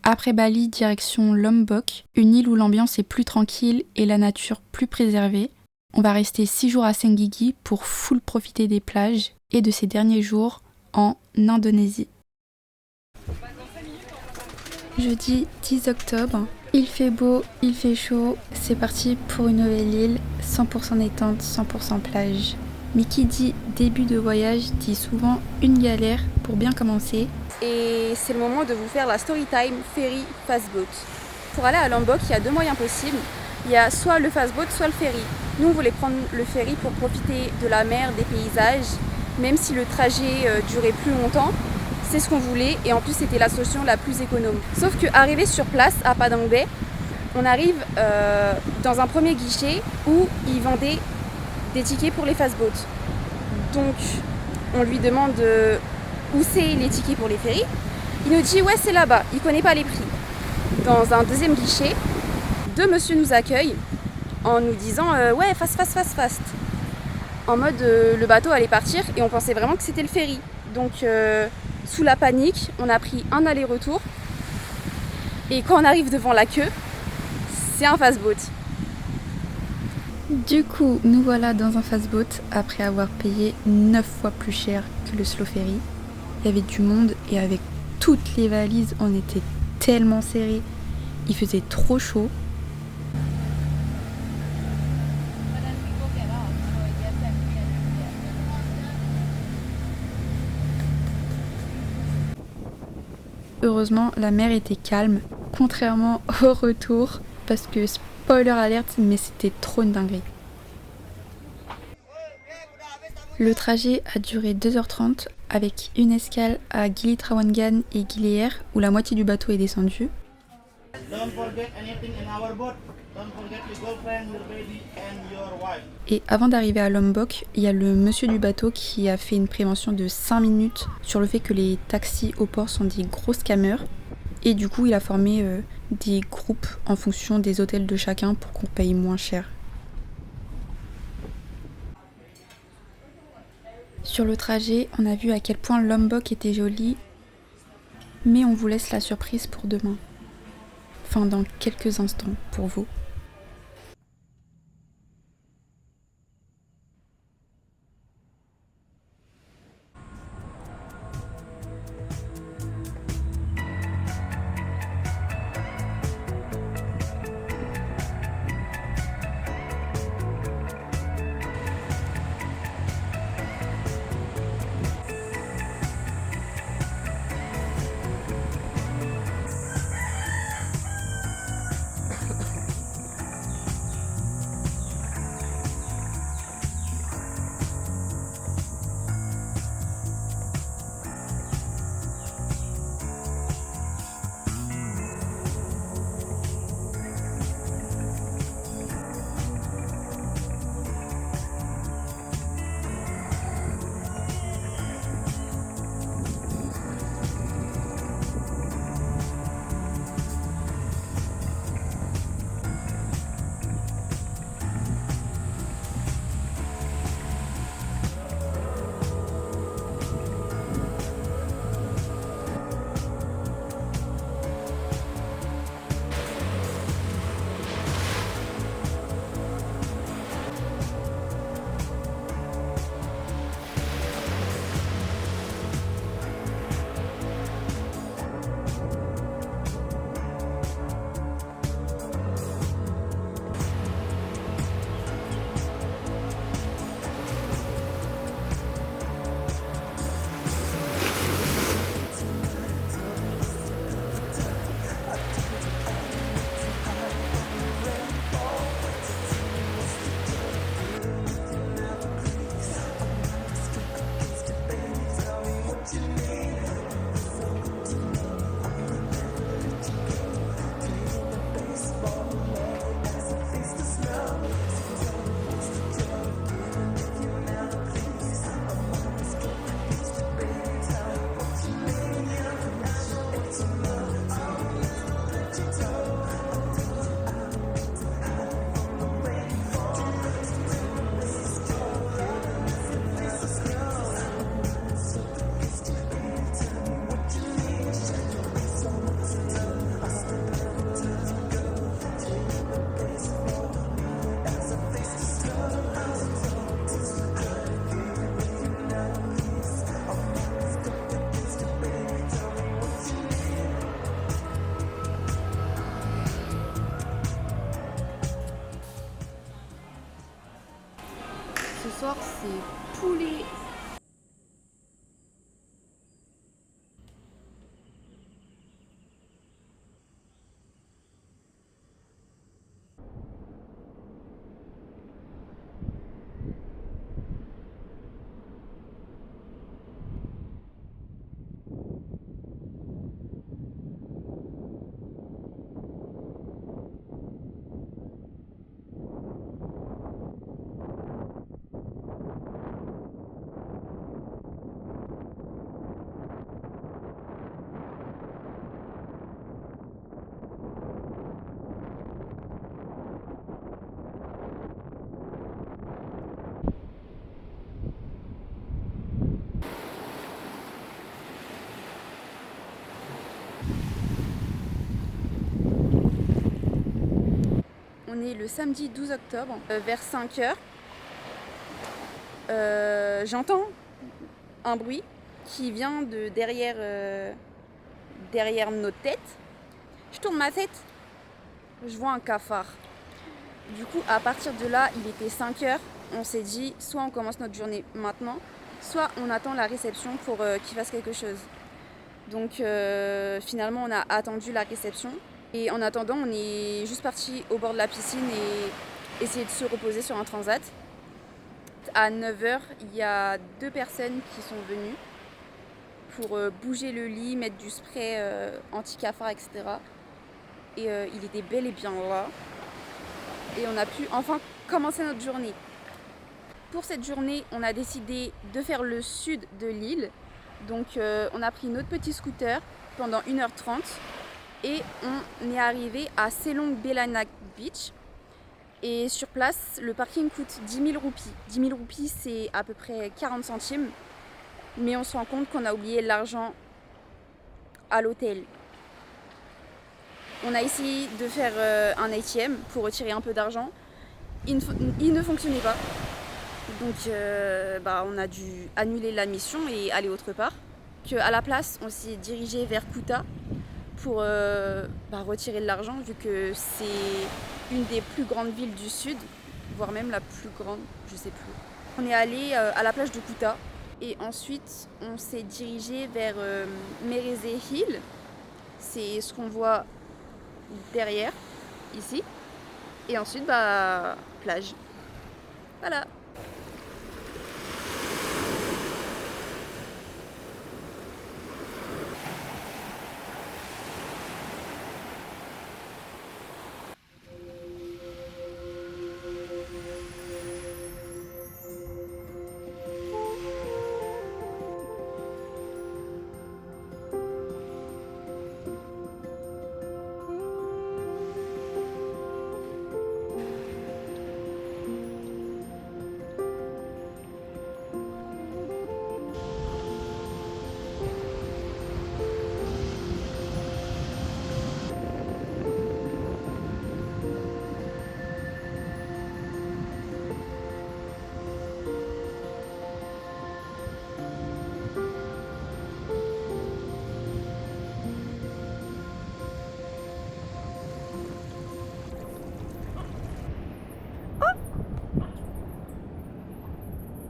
Après Bali, direction Lombok, une île où l'ambiance est plus tranquille et la nature plus préservée. On va rester 6 jours à Senggigi pour full profiter des plages et de ces derniers jours en Indonésie. Jeudi 10 octobre, il fait beau, il fait chaud, c'est parti pour une nouvelle île, 100% détente, 100% plage. Mais qui dit début de voyage dit souvent une galère pour bien commencer. Et c'est le moment de vous faire la story time ferry fastboat. Pour aller à Lombok, il y a 2 moyens possibles. Il y a soit le fastboat, soit le ferry. Nous, on voulait prendre le ferry pour profiter de la mer, des paysages, même si le trajet durait plus longtemps. C'est ce qu'on voulait et en plus c'était la solution la plus économe. Sauf qu'arrivé sur place à Padang Bay, on arrive dans un premier guichet où ils vendaient des tickets pour les fastboats. Donc on lui demande où c'est les tickets pour les ferries. Il nous dit ouais c'est là-bas, il connaît pas les prix. Dans un deuxième guichet, 2 monsieur nous accueillent en nous disant ouais fast. En mode le bateau allait partir et on pensait vraiment que c'était le ferry. Donc sous la panique, on a pris un aller-retour. Et quand on arrive devant la queue, c'est un fastboat. Du coup, nous voilà dans un fastboat après avoir payé 9 fois plus cher que le slow ferry. Il y avait du monde et avec toutes les valises, on était tellement serrés. Il faisait trop chaud. Heureusement, la mer était calme, contrairement au retour, parce que spoiler alerte, mais c'était trop une dinguerie. Le trajet a duré 2h30 avec une escale à Gili Trawangan et Gili Air où la moitié du bateau est descendu. Et avant d'arriver à Lombok, il y a le monsieur du bateau qui a fait une prévention de 5 minutes sur le fait que les taxis au port sont des gros scammers. Et du coup, il a formé des groupes en fonction des hôtels de chacun pour qu'on paye moins cher. Sur le trajet, on a vu à quel point Lombok était joli, mais on vous laisse la surprise pour demain. Enfin, dans quelques instants pour vous. soir, c'est poulet. On est le samedi 12 octobre, vers 5h. J'entends un bruit qui vient de derrière notre tête. Je tourne ma tête, je vois un cafard. Du coup, à partir de là, il était 5h. On s'est dit, soit on commence notre journée maintenant, soit on attend la réception pour qu'il fasse quelque chose. Donc finalement, on a attendu la réception. Et en attendant, on est juste parti au bord de la piscine et essayer de se reposer sur un transat. À 9h, il y a 2 personnes qui sont venues pour bouger le lit, mettre du spray anti-cafard, etc. Et il était bel et bien là. Et on a pu enfin commencer notre journée. Pour cette journée, on a décidé de faire le sud de l'île. Donc on a pris notre petit scooter pendant 1h30 et on est arrivé à Selong Belanak Beach. Et sur place, le parking coûte 10 000 roupies. 10 000 roupies, c'est à peu près 40 centimes. Mais on se rend compte qu'on a oublié l'argent à l'hôtel. On a essayé de faire un ATM pour retirer un peu d'argent. Il ne fonctionnait pas. Donc on a dû annuler la mission et aller autre part. À la place, on s'est dirigé vers Kuta pour retirer de l'argent, vu que c'est une des plus grandes villes du sud, voire même la plus grande, je sais plus. On est allé à la plage de Kuta et ensuite on s'est dirigé vers Mereze Hill. C'est ce qu'on voit derrière, ici. Et ensuite, plage. Voilà.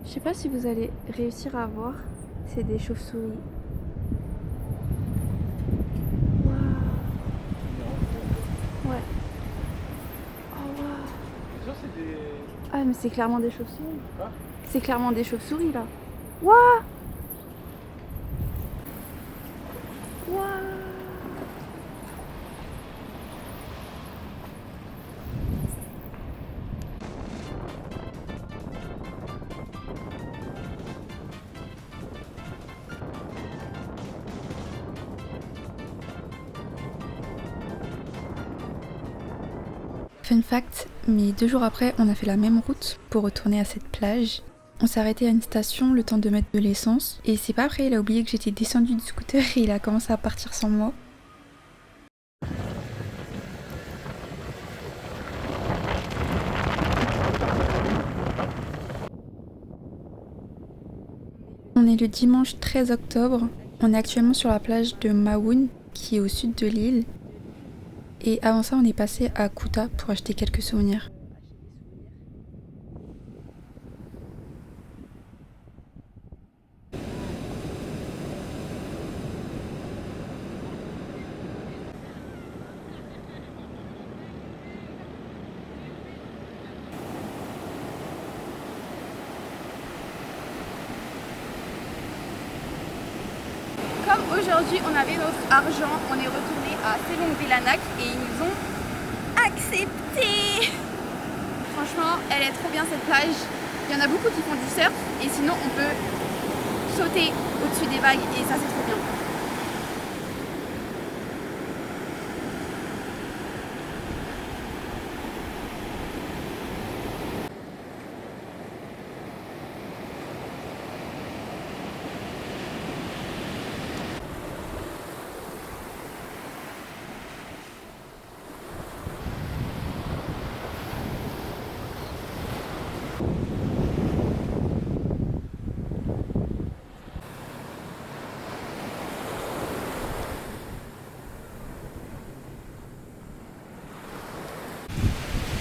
Je sais pas si vous allez réussir à voir, c'est des chauves-souris. Waouh. Ouais. Oh waouh. Genre c'est des... Ah mais c'est clairement des chauves-souris. Quoi? C'est clairement des chauves-souris là. Waouh. Waouh. Fun fact, mais 2 jours après, on a fait la même route pour retourner à cette plage. On s'est arrêté à une station le temps de mettre de l'essence. Et c'est pas après, il a oublié que j'étais descendue du scooter et il a commencé à partir sans moi. On est le dimanche 13 octobre. On est actuellement sur la plage de Mawoon, qui est au sud de l'île. Et avant ça, on est passé à Kuta pour acheter quelques souvenirs. aujourd'hui on avait notre argent, on est retourné à Selong-Vilanak et ils nous ont accepté. Franchement, elle est trop bien cette plage. Il y en a beaucoup qui font du surf et sinon on peut sauter au-dessus des vagues et ça c'est trop bien.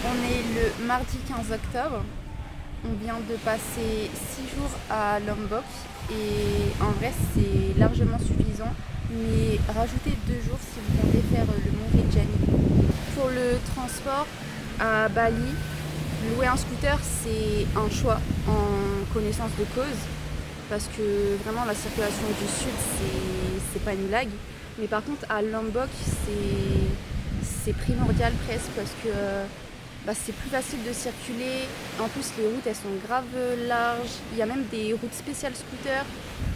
On est le mardi 15 octobre, on vient de passer 6 jours à Lombok et en vrai c'est largement suffisant, mais rajoutez 2 jours si vous comptez faire le mont Rinjani. Pour le transport à Bali, louer un scooter c'est un choix en connaissance de cause parce que vraiment la circulation du sud c'est pas une blague, mais par contre à Lombok c'est primordial presque parce que c'est plus facile de circuler. En plus les routes elles sont grave larges, il y a même des routes spéciales scooters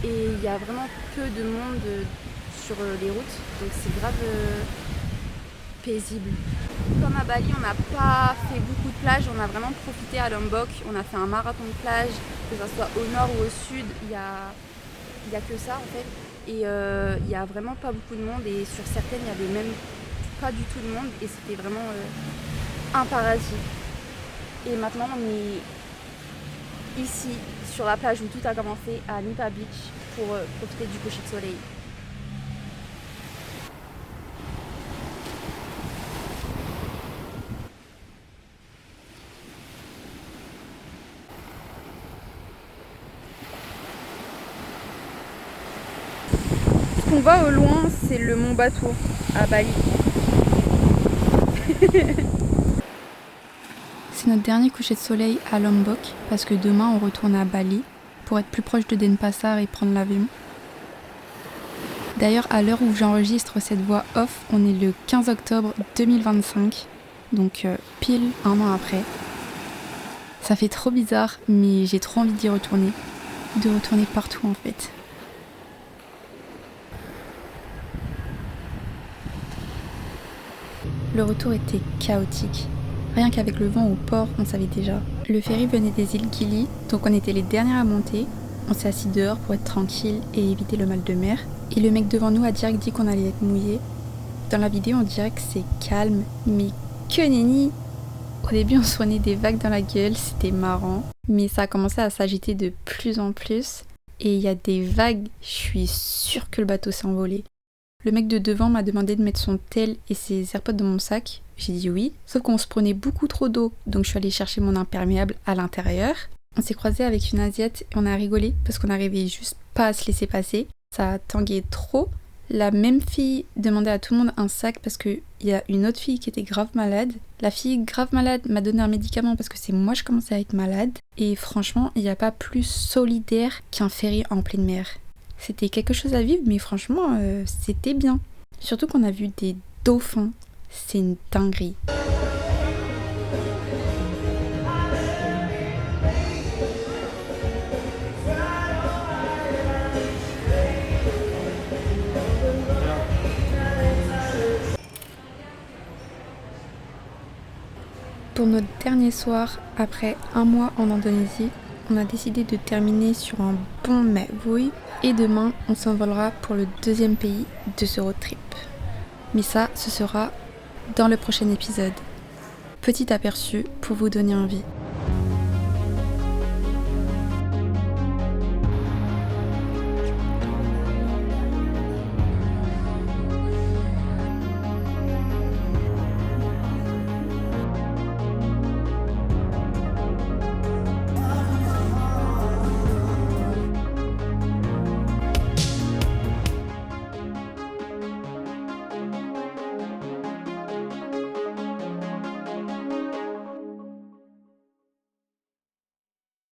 et il y a vraiment peu de monde sur les routes, donc c'est grave paisible. Comme à Bali on n'a pas fait beaucoup de plages, on a vraiment profité à Lombok, on a fait un marathon de plage, que ce soit au nord ou au sud, il y a que ça en fait, et il y a vraiment pas beaucoup de monde et sur certaines il y avait même pas du tout de monde et c'était vraiment un paradis. Et maintenant on est ici sur la plage où tout a commencé à Nipa Beach pour profiter du coucher de soleil. Ce qu'on voit au loin c'est le mont Batur à Bali. C'est notre dernier coucher de soleil à Lombok parce que demain on retourne à Bali pour être plus proche de Denpasar et prendre l'avion. D'ailleurs, à l'heure où j'enregistre cette voix off, on est le 15 octobre 2025, donc pile un an après. Ça fait trop bizarre, mais j'ai trop envie d'y retourner. De retourner partout en fait. Le retour était chaotique. Rien qu'avec le vent au port, on savait déjà. Le ferry venait des îles Gili, donc on était les dernières à monter. On s'est assis dehors pour être tranquille et éviter le mal de mer. Et le mec devant nous a direct dit qu'on allait être mouillé. Dans la vidéo, on dirait que c'est calme, mais que nenni! Au début, on se prenait des vagues dans la gueule, c'était marrant. Mais ça a commencé à s'agiter de plus en plus. Et il y a des vagues, je suis sûre que le bateau s'est envolé. Le mec de devant m'a demandé de mettre son tel et ses AirPods dans mon sac. J'ai dit oui, sauf qu'on se prenait beaucoup trop d'eau, donc je suis allée chercher mon imperméable à l'intérieur. On s'est croisé avec une Asiate et on a rigolé parce qu'on n'arrivait juste pas à se laisser passer. Ça tanguait trop. La même fille demandait à tout le monde un sac parce qu'il y a une autre fille qui était grave malade. La fille grave malade m'a donné un médicament parce que c'est moi je commençais à être malade. Et franchement, il n'y a pas plus solidaire qu'un ferry en pleine mer. C'était quelque chose à vivre, mais franchement, c'était bien. Surtout qu'on a vu des dauphins. C'est une dinguerie. Pour notre dernier soir, après un mois en Indonésie, on a décidé de terminer sur un bon mavouille et demain on s'envolera pour le deuxième pays de ce road trip. Mais ça, ce sera dans le prochain épisode. Petit aperçu pour vous donner envie.